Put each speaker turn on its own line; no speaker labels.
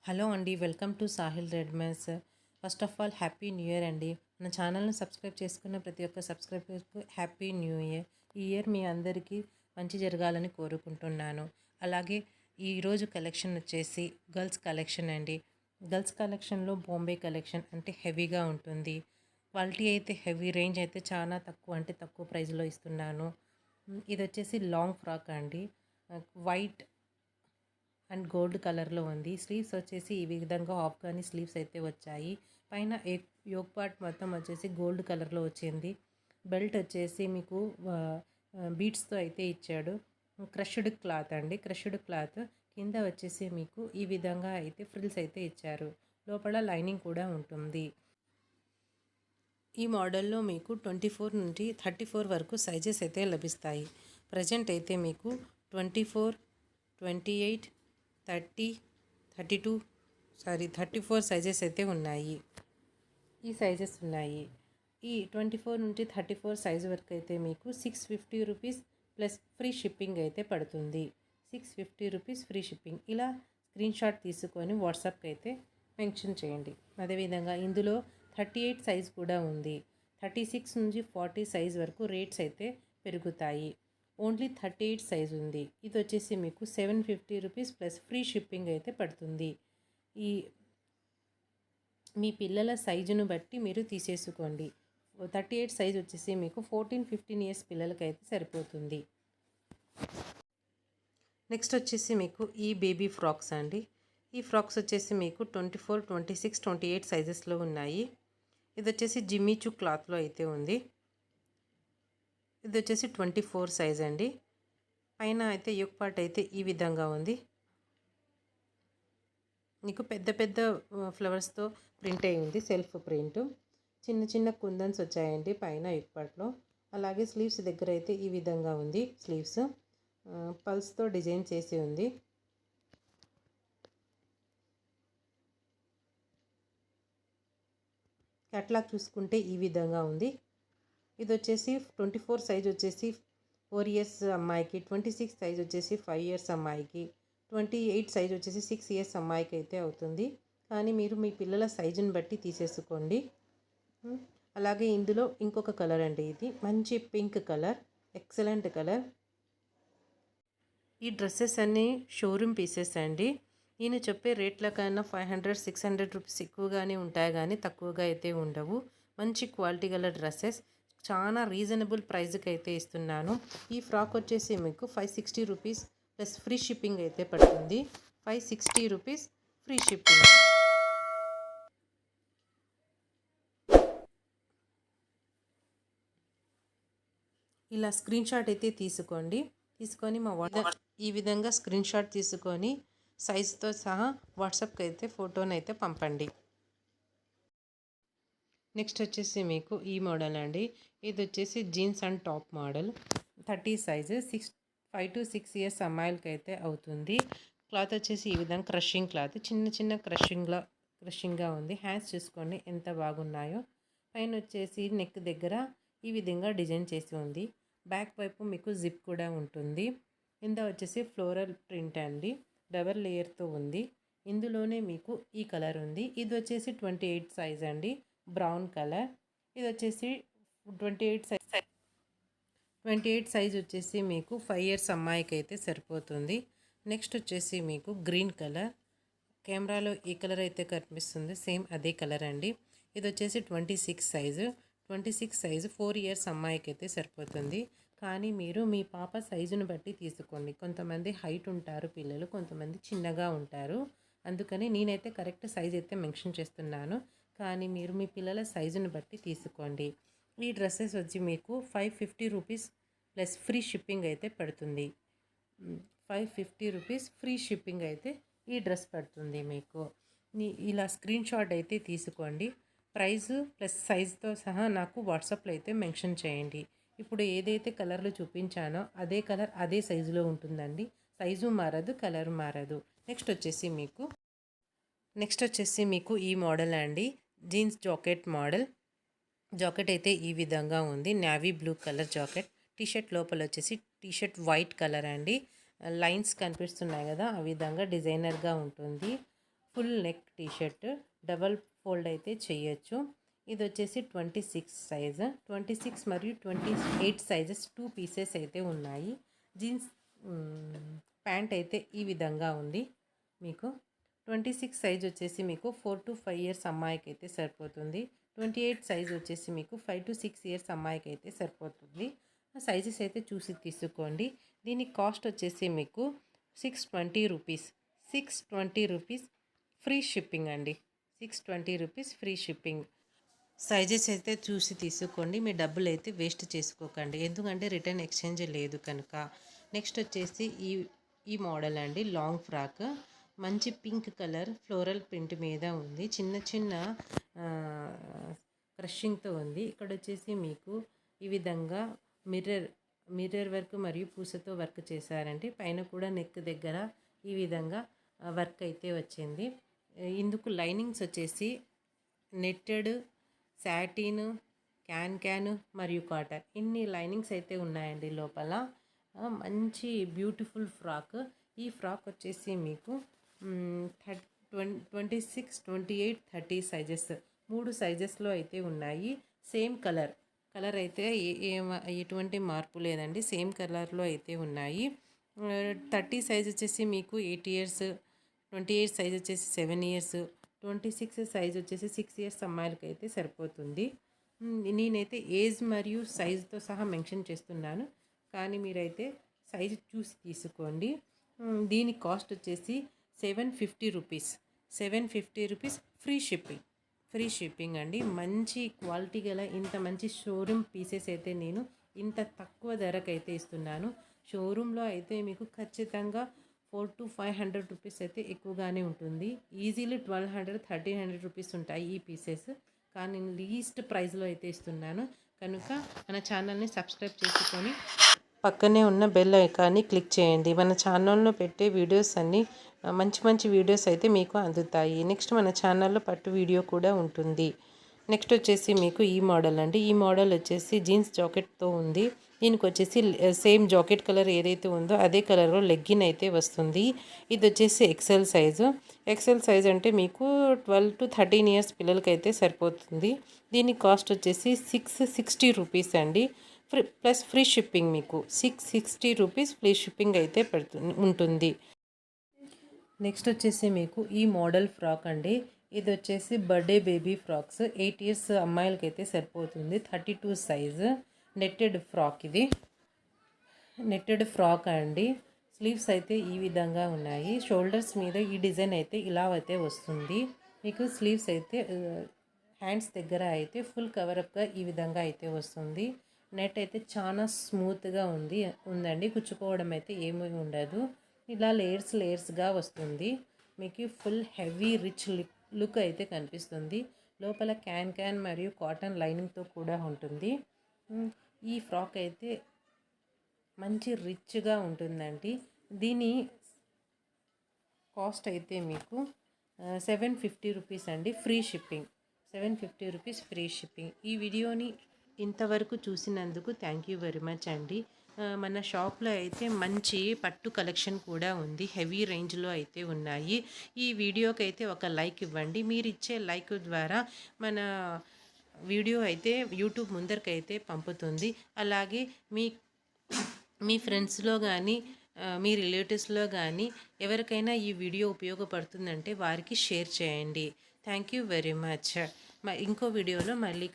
Hello అండి, welcome to Sahil రెడ్మన్స్. First of all happy new year అండి. మన ఛానల్ని సబ్స్క్రైబ్ చేసుకున్న ప్రతి ఒక్క సబ్స్క్రైబర్కు హ్యాపీ న్యూ ఇయర్. ఈ ఇయర్ మీ అందరికీ మంచి జరగాలని కోరుకుంటున్నాను. అలాగే ఈరోజు కలెక్షన్ వచ్చేసి గర్ల్స్ కలెక్షన్ అండి. గర్ల్స్ కలెక్షన్లో బాంబే కలెక్షన్ అంటే హెవీగా ఉంటుంది. క్వాలిటీ అయితే హెవీ, రేంజ్ అయితే చాలా తక్కువ, అంటే తక్కువ ప్రైస్లో ఇస్తున్నాను. ఇది వచ్చేసి లాంగ్ ఫ్రాక్ అండి, వైట్ అండ్ గోల్డ్ కలర్లో ఉంది. స్లీవ్స్ వచ్చేసి ఈ విధంగా ఆఫ్ఘనీ స్లీవ్స్ అయితే వచ్చాయి. పైన యోక్ పార్ట్ మొత్తం వచ్చేసి గోల్డ్ కలర్లో వచ్చింది. బెల్ట్ వచ్చేసి మీకు బీడ్స్తో అయితే ఇచ్చాడు. క్రష్డ్ క్లాత్ అండి, క్రష్డ్ క్లాత్. కింద వచ్చేసి మీకు ఈ విధంగా అయితే ఫ్రిల్స్ అయితే ఇచ్చారు. లోపల లైనింగ్ కూడా ఉంటుంది. ఈ మోడల్లో మీకు 24 నుండి 34 వరకు సైజెస్ అయితే లభిస్తాయి. ప్రజెంట్ అయితే మీకు 24, 28, 30, 34 సైజెస్ అయితే ఉన్నాయి. ఈ సైజెస్ ఉన్నాయి. ఈ 24 నుండి 34 సైజు వరకు అయితే మీకు 650 రూపీస్ ప్లస్ ఫ్రీ షిప్పింగ్ అయితే పడుతుంది. 650 రూపీస్ ఫ్రీ షిప్పింగ్. ఇలా స్క్రీన్ షాట్ తీసుకొని వాట్సాప్కి అయితే మెన్షన్ చేయండి. అదేవిధంగా ఇందులో 38 సైజ్ కూడా ఉంది. 36 నుంచి 40 సైజ్ వరకు రేట్స్ అయితే పెరుగుతాయి. ఓన్లీ 38 సైజ్ ఉంది. ఇది వచ్చేసి మీకు 750 రూపీస్ ప్లస్ ఫ్రీ షిప్పింగ్ అయితే పడుతుంది. ఈ మీ పిల్లల సైజును బట్టి మీరు తీసేసుకోండి. 38 సైజ్ వచ్చేసి మీకు 14-15 ఇయర్స్ పిల్లలకైతే సరిపోతుంది. నెక్స్ట్ వచ్చేసి మీకు ఈ బేబీ ఫ్రాక్స్ అండి. ఈ ఫ్రాక్స్ వచ్చేసి మీకు 24, 26, 28 సైజెస్లో ఉన్నాయి. ఇది వచ్చేసి జిమ్మిచూ క్లాత్లో అయితే ఉంది. ఇది వచ్చేసి 24 సైజ్ అండి. పైన అయితే యోక్ పార్ట్ అయితే ఈ విధంగా ఉంది. మీకు పెద్ద పెద్ద ఫ్లవర్స్తో ప్రింట్ అయి ఉంది, సెల్ఫ్ ప్రింట్. చిన్న చిన్న కుందన్స్ వచ్చాయండి పైన యోక్ పార్ట్లో. అలాగే స్లీవ్స్ దగ్గర అయితే ఈ విధంగా ఉంది. స్లీవ్స్ పల్స్తో డిజైన్ చేసి ఉంది. క్యాట్లాగ్ చూసుకుంటే ఈ విధంగా ఉంది. ఇది వచ్చేసి 24 సైజ్ వచ్చేసి 4 ఇయర్స్ అమ్మాయికి, 26 సైజ్ వచ్చేసి 5 ఇయర్స్ అమ్మాయికి, 28 సైజ్ వచ్చేసి 6 ఇయర్స్ అమ్మాయికి అయితే అవుతుంది. కానీ మీరు మీ పిల్లల సైజుని బట్టి తీసేసుకోండి. అలాగే ఇందులో ఇంకొక కలర్ అండి, ఇది మంచి పింక్ కలర్, ఎక్సలెంట్ కలర్. ఈ డ్రెస్సెస్ అన్నీ షోరూమ్ పీసెస్ అండి. నేను చెప్పే రేట్ల కన్నా 500-600 రూపీస్ ఎక్కువగానే ఉంటాయి, కానీ తక్కువగా అయితే ఉండవు. మంచి క్వాలిటీ గల డ్రెస్సెస్ చాలా రీజనబుల్ ప్రైస్కి అయితే ఇస్తున్నాను. ఈ ఫ్రాక్ వచ్చేసి మీకు 560 రూపీస్ ప్లస్ ఫ్రీ షిప్పింగ్ అయితే పడుతుంది. 560 రూపీస్ ఫ్రీ షిప్పింగ్. ఇలా స్క్రీన్ షాట్ అయితే తీసుకొని మా ఈ విధంగా స్క్రీన్ షాట్ తీసుకొని సైజుతో సహా వాట్సాప్కి అయితే ఫోటోని అయితే పంపండి. నెక్స్ట్ వచ్చేసి మీకు ఈ మోడల్ అండి. ఇది వచ్చేసి jeans and top model, 30 size, 5 to 6 years అమ్మాయిలకి అయితే అవుతుంది. క్లాత్ వచ్చేసి ఈ విధంగా క్రషింగ్ క్లాత్, చిన్న చిన్న క్రషింగ్గా ఉంది. హ్యాండ్స్ చూసుకోండి ఎంత బాగున్నాయో. పైన వచ్చేసి నెక్ దగ్గర ఈ విధంగా డిజైన్ చేసి ఉంది. బ్యాక్ వైపు మీకు జిప్ కూడా ఉంటుంది. కింద వచ్చేసి ఫ్లోరల్ ప్రింట్ అండి, డబల్ లేయర్తో ఉంది. ఇందులోనే మీకు ఈ కలర్ ఉంది. ఇది వచ్చేసి 28 సైజ్ అండి, బ్రౌన్ కలర్. ఇది వచ్చేసి 28 సైజ్ వచ్చేసి మీకు 5 ఇయర్స్ అమ్మాయికి అయితే సరిపోతుంది. నెక్స్ట్ వచ్చేసి మీకు గ్రీన్ కలర్, కెమెరాలో ఏ కలర్ అయితే కనిపిస్తుంది సేమ్ అదే కలర్ అండి. ఇది వచ్చేసి 26 సైజు, 4 ఇయర్స్ అమ్మాయికి అయితే సరిపోతుంది. కానీ మీరు మీ పాప సైజును బట్టి తీసుకోండి. కొంతమంది హైట్ ఉంటారు పిల్లలు, కొంతమంది చిన్నగా ఉంటారు. అందుకని నేనైతే కరెక్ట్ సైజ్ అయితే మెన్షన్ చేస్తున్నాను, కానీ మీరు మీ పిల్లల సైజును బట్టి తీసుకోండి. ఈ డ్రెస్సెస్ వచ్చి మీకు 550 రూపీస్ ప్లస్ ఫ్రీ షిప్పింగ్ అయితే పడుతుంది. 550 రూపీస్ ఫ్రీ షిప్పింగ్ అయితే ఈ డ్రెస్ పడుతుంది మీకు. ఇలా స్క్రీన్ షాట్ అయితే తీసుకోండి. ప్రైస్ ప్లస్ సైజుతో సహా నాకు వాట్సాప్లో అయితే మెన్షన్ చేయండి. ఇప్పుడు ఏదైతే కలర్లు చూపించానో అదే కలర్ అదే సైజులో ఉంటుందండి. సైజు మారదు, కలర్ మారదు. నెక్స్ట్ వచ్చేసి మీకు ఈ మోడల్ అండి, జీన్స్ జాకెట్ మోడల్. జాకెట్ అయితే ఈ విధంగా ఉంది, navy blue colour jacket. T shirt లోపల వచ్చేసి టీషర్ట్ వైట్ కలర్ అండి. లైన్స్ కనిపిస్తున్నాయి కదా, ఆ విధంగా డిజైనర్గా ఉంటుంది. Full neck T shirt double fold అయితే చేయొచ్చు. ఇది వచ్చేసి 26 సైజు, 26 మరియు 28 సైజెస్ 2 పీసెస్ అయితే ఉన్నాయి. జీన్స్ ప్యాంట్ అయితే ఈ విధంగా ఉంది. మీకు 26 సైజ్ వచ్చేసి మీకు 4 to 5 ఇయర్స్ అమ్మాయికి అయితే సరిపోతుంది. 28 సైజ్ వచ్చేసి మీకు 5 to 6 ఇయర్స్ అమ్మాయికి అయితే సరిపోతుంది. సైజెస్ అయితే చూసి తీసుకోండి. దీని కాస్ట్ వచ్చేసి మీకు 620 రూపీస్. 620 రూపీస్ ఫ్రీ షిప్పింగ్ అండి. 620 రూపీస్ ఫ్రీ షిప్పింగ్. సైజెస్ అయితే చూసి తీసుకోండి. మీ డబ్బులు అయితే వేస్ట్ చేసుకోకండి, ఎందుకంటే రిటర్న్ ఎక్స్చేంజ్ లేదు కనుక. నెక్స్ట్ వచ్చేసి ఈ మోడల్ అండి, లాంగ్ ఫ్రాక్. మంచి పింక్ కలర్ ఫ్లోరల్ ప్రింట్ మీద ఉంది. చిన్న చిన్న క్రషింగ్తో ఉంది. ఇక్కడ వచ్చేసి మీకు ఈ విధంగా మిర్రర్ వర్క్ మరియు పూసతో వర్క్ చేశారంటే పైన కూడా నెక్ దగ్గర ఈ విధంగా వర్క్ అయితే వచ్చింది. ఇందుకు లైనింగ్స్ వచ్చేసి నెట్టెడ్, సాటిన్, క్యాన్ మరియు కాటన్, ఇన్ని లైనింగ్స్ అయితే ఉన్నాయండి లోపల. మంచి బ్యూటిఫుల్ ఫ్రాక్. ఈ ఫ్రాక్ వచ్చేసి మీకు 26, 28, 30 సైజెస్ 3 సైజెస్లో అయితే ఉన్నాయి. సేమ్ కలర్ అయితే ఎటువంటి మార్పు లేదండి, సేమ్ కలర్లో అయితే ఉన్నాయి. 30 సైజ్ వచ్చేసి మీకు 8 ఇయర్స్, 28 సైజ్ వచ్చేసి 7 ఇయర్స్, 26 సైజ్ వచ్చేసి 6 ఇయర్స్ అమ్మాయిలకి అయితే సరిపోతుంది. నేనైతే ఏజ్ మరియు సైజుతో సహా మెన్షన్ చేస్తున్నాను, కానీ మీరైతే సైజు చూసి తీసుకోండి. దీని కాస్ట్ వచ్చేసి 750 రూపీస్. 750 రూపీస్ ఫ్రీ షిప్పింగ్ అండి. మంచి క్వాలిటీ గల ఇంత మంచి షోరూమ్ పీసెస్ అయితే నేను ఇంత తక్కువ ధరకు అయితే ఇస్తున్నాను. షోరూంలో అయితే మీకు ఖచ్చితంగా 400 to 500 రూపీస్ అయితే ఎక్కువగానే ఉంటుంది. ఈజీలీ 1200, 1300 రూపీస్ ఉంటాయి ఈ పీసెస్, కానీ నేను లీస్ట్ ప్రైస్లో అయితే ఇస్తున్నాను. కనుక మన ఛానల్ని సబ్స్క్రైబ్ చేసుకొని పక్కనే ఉన్న బెల్ ఐకాన్ని క్లిక్ చేయండి. మన ఛానల్లో పెట్టే వీడియోస్ అన్నీ మంచి వీడియోస్ అయితే మీకు అందుతాయి. నెక్స్ట్ మన ఛానల్లో పట్టు వీడియో కూడా ఉంటుంది. నెక్స్ట్ వచ్చేసి మీకు ఈ మోడల్ అండి. ఈ మోడల్ వచ్చేసి జీన్స్ జాకెట్తో ఉంది. దీనికి వచ్చేసి సేమ్ జాకెట్ కలర్ ఏదైతే ఉందో అదే కలర్లో లెగ్గిన్ అయితే వస్తుంది. ఇది వచ్చేసి ఎక్సెల్ సైజ్ అంటే మీకు 12 to 13 ఇయర్స్ పిల్లలకైతే సరిపోతుంది. దీని కాస్ట్ వచ్చేసి 660 రూపీస్ అండి. Plus free shipping. మీకు 660 రూపీస్ ఫ్రీ షిప్పింగ్ అయితే ఉంటుంది. నెక్స్ట్ వచ్చేసి మీకు ఈ మోడల్ ఫ్రాక్ అండి. ఇది వచ్చేసి బర్త్డే బేబీ ఫ్రాక్స్. 8 ఇయర్స్ అమ్మాయిలకి అయితే సరిపోతుంది. 32 సైజు నెట్టెడ్ ఫ్రాక్. ఇది నెట్టెడ్ ఫ్రాక్ అండి. స్లీవ్స్ అయితే ఈ విధంగా ఉన్నాయి. షోల్డర్స్ మీద ఈ డిజైన్ అయితే ఇలా అయితే వస్తుంది. మీకు స్లీవ్స్ అయితే హ్యాండ్స్ దగ్గర అయితే ఫుల్ కవరప్గా ఈ విధంగా అయితే వస్తుంది. నెట్ అయితే చాలా స్మూత్గా ఉందండి. కుచ్చుకోవడం అయితే ఏమీ ఉండదు. ఇలా లేయర్స్గా వస్తుంది. మీకు ఫుల్ హెవీ రిచ్ లుక్ అయితే కనిపిస్తుంది. లోపల క్యాన్ మరియు కాటన్ లైనింగ్తో కూడా ఉంటుంది. ఈ ఫ్రాక్ అయితే మంచి రిచ్గా ఉంటుందండి. దీని కాస్ట్ అయితే మీకు 750 రూపీస్ అండి. Free shipping. 750 rupees free shipping. ఈ వీడియోని ఇంతవరకు చూసినందుకు థ్యాంక్ యూ వెరీ మచ్ అండి. మన షాప్లో అయితే మంచి పట్టు కలెక్షన్ కూడా ఉంది. హెవీ రేంజ్లో అయితే ఉన్నాయి. ఈ వీడియోకి అయితే ఒక లైక్ ఇవ్వండి. మీరు ఇచ్చే లైక్ ద్వారా మన వీడియో అయితే యూట్యూబ్ ముందరికైతే పంపుతుంది. అలాగే మీ ఫ్రెండ్స్లో కానీ మీ రిలేటివ్స్లో కానీ ఎవరికైనా ఈ వీడియో ఉపయోగపడుతుందంటే వారికి షేర్ చేయండి. Thank you very much. ఇంకో వీడియోలో మళ్ళీ